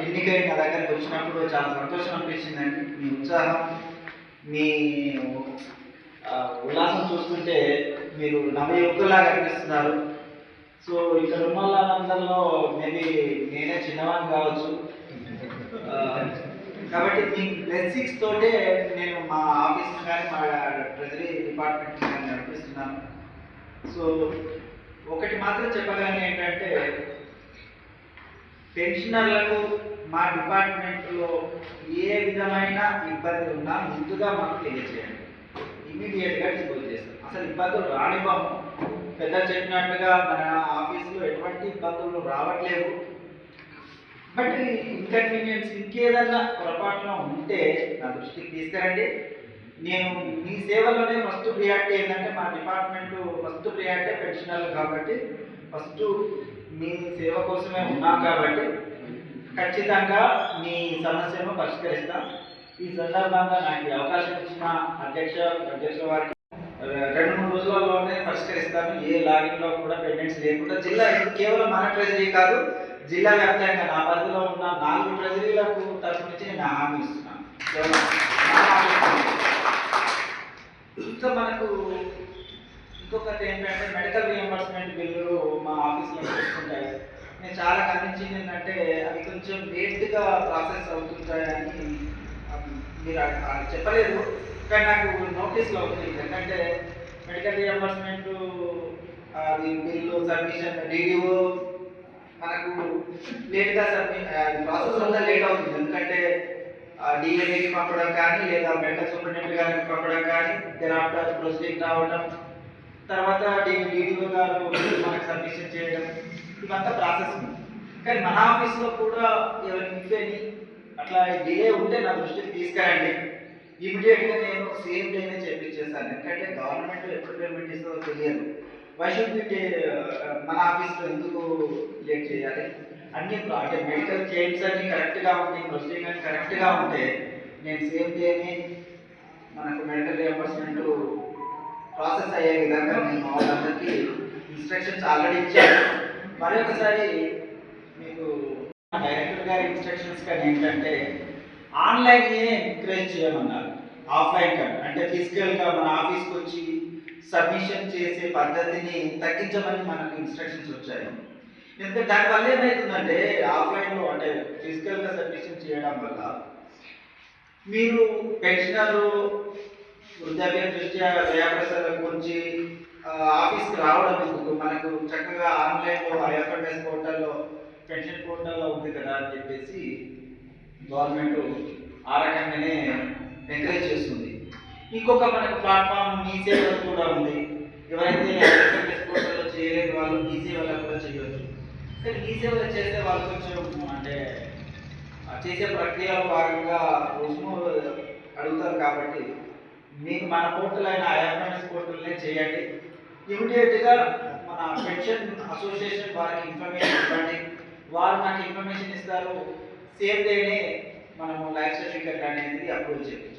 ఎన్నికై నా దగ్గరికి వచ్చినప్పుడు చాలా సంతోషం అనిపించిందండి. మీ ఉత్సాహం, మీ ఉల్లాసం చూస్తుంటే మీరు నవయువకులాగా అనిపిస్తున్నారు. సో ఇక్కడ ఉన్న వాళ్ళందరిలో మేబీ నేనే చిన్నవాడిని కావచ్చు. కాబట్టి మీ బ్లెస్సింగ్స్ తోటే నేను మా ఆఫీస్ని కానీ మా ట్రెజరీ డిపార్ట్మెంట్ కానీ నడిపిస్తున్నాను. సో ఒకటి మాత్రం చెప్పగానే ఏంటంటే, పెన్షనర్లకు మా డిపార్ట్మెంట్లో ఏ విధమైన ఇబ్బంది ఉన్నా ముందుగా మాకు తెలియజేయండి. ఇమీడియట్గా డిస్పోజ్ చేస్తాం. అసలు ఇబ్బందులు రానివ్వము. పెద్దలు చెప్పినట్టుగా మన ఆఫీసులో ఎటువంటి ఇబ్బందులు రావట్లేవు. బట్ ఇన్కన్వీనియన్స్ ఇంకేదన్నా పొరపాటున ఉంటే నా దృష్టికి తీసుకురండి. నేను మీ సేవలోనే ఫస్ట్ ప్రియారిటీ ఏంటంటే, మా డిపార్ట్మెంట్ ఫస్ట్ ప్రియారిటీ పెన్షనర్లు కాబట్టి ఫస్ట్ మీ సేవ కోసమే ఉన్నాం కాబట్టి ఖచ్చితంగా మీ సమస్యను పరిష్కరిస్తాం. ఈ సందర్భంగా నాకు అవకాశం ఇచ్చిన అధ్యక్ష వారికి 2-3 రోజులలోనే పరిష్కరిస్తాను. ఏ లాగిన్లో కూడా పెండెంట్స్ లేకుండా జిల్లా కేవలం మన ట్రెజరీ కాదు, జిల్లా వ్యాప్తంగా నా పరిధిలో ఉన్న 4 ట్రెజరీలకు తరఫు నుంచి నేను హామీ ఇస్తున్నాను. ఇంకా మనకు ఇంకొకటి ఏంటంటే, మెడికల్ రియంబర్స్మెంట్ బిల్లులు మా ఆఫీస్లో వస్తుంటాయి. నేను చాలా గమనించింది ఏంటంటే, అవి కొంచెం లేట్గా ప్రాసెస్ అవుతుంటాయని మీరు చెప్పలేదు, కానీ నాకు నోటీస్లో అవుతుంది. ఎందుకంటే మెడికల్ రియంబర్స్మెంట్ అది బిల్లు సబ్మిషన్ డిడిఓ మనకు లేట్గా ప్రాసెస్ అంతా లేట్ అవుతుంది. ఎందుకంటే డిఎన్ఏకి పంపడం కానీ, లేదా మెడికల్ సూపరింటెండెంట్ గారికి పంపడం కానీ, దెన్ ప్రొసీడింగ్ రావడం, తర్వాత డిడిఓ గారు మనకు సబ్మిషన్ చేయడం, ఇవంతా ప్రాసెస్ ఉంది. కానీ మన ఆఫీస్లో కూడా ఎవరికి అట్లా డిలే ఉంటే నా దృష్టికి తీసుకురండి. ఇమీడియట్గా నేను సేమ్ డేనే చేపించేస్తాను. ఎందుకంటే గవర్నమెంట్ ఎప్పుడు పేమెంట్ ఇస్తుందో తెలియదు. వై షుడ్ బి మన ఆఫీస్లో ఎందుకు లేట్ చేయాలి? అన్ని అంటే మెడికల్ క్లెయిమ్స్ అన్ని కరెక్ట్గా ఉండి, ప్రొసీడింగ్ అన్ని కరెక్ట్గా ఉంటే నేను సేమ్ డేనే మనకు మెడికల్ రియంబర్స్మెంట్ ప్రాసెస్ అయ్యే విధంగా నేను మా వాళ్ళందరికీ ఇన్స్ట్రక్షన్స్ ఆల్రెడీ ఇచ్చాను. మరొకసారి మీకు డైరెక్టర్ గారి ఇన్స్ట్రక్షన్స్ కానీ ఏంటంటే, ఆన్లైన్నే ఎంకరేజ్ చేయమన్నారు, ఆఫ్లైన్ కానీ. అంటే ఫిజికల్గా మన ఆఫీస్కి వచ్చి సబ్మిషన్ చేసే పద్ధతిని తగ్గించమని మనకు ఇన్స్ట్రక్షన్స్ వచ్చాయి. ఎందుకంటే దానివల్ల ఏమవుతుందంటే, ఆఫ్లైన్లో అంటే ఫిజికల్గా సబ్మిషన్ చేయడం వల్ల మీరు పెన్షనర్ వృద్ధాప్య దృష్ట్యా వ్యయప్రసాదాల గురించి ఆఫీస్కి రావడం ఎందుకు, మనకు చక్కగా ఆన్లైన్లో ఐఎఫ్ఎంఎస్ పోర్టల్లో పెన్షన్ పోర్టల్లో ఉంది కదా అని చెప్పేసి గవర్నమెంట్ ఆ రకంగానే ఎంకరేజ్ చేస్తుంది. ఇంకొక మనకు ప్లాట్ఫామ్ మీ సేవలు కూడా ఉంది. ఎవరైతే ఐఎఫ్ఎంఎస్ పోర్టల్లో చేయలేని వాళ్ళు మీ సేవలో కూడా చేయవచ్చు. కానీ మీ సేవలు చేస్తే వాళ్ళు కొంచెం అంటే చేసే ప్రక్రియలో భాగంగా రుసుము అడుగుతారు. కాబట్టి మీకు మన పోర్టల్ అయిన ఐఎఫ్ఎంఎస్ పోర్టల్నే చేయండి. ఇమీడియట్గా మన పెన్షన్ అసోసియేషన్ వారికి ఇన్ఫర్మేషన్ ఇవ్వండి. వారు నాకు ఇన్ఫర్మేషన్ ఇస్తారు. సేమ్ డేనే మనము లైఫ్ సర్టిఫికెట్ అనేది అప్రూవ్ చేయాలి.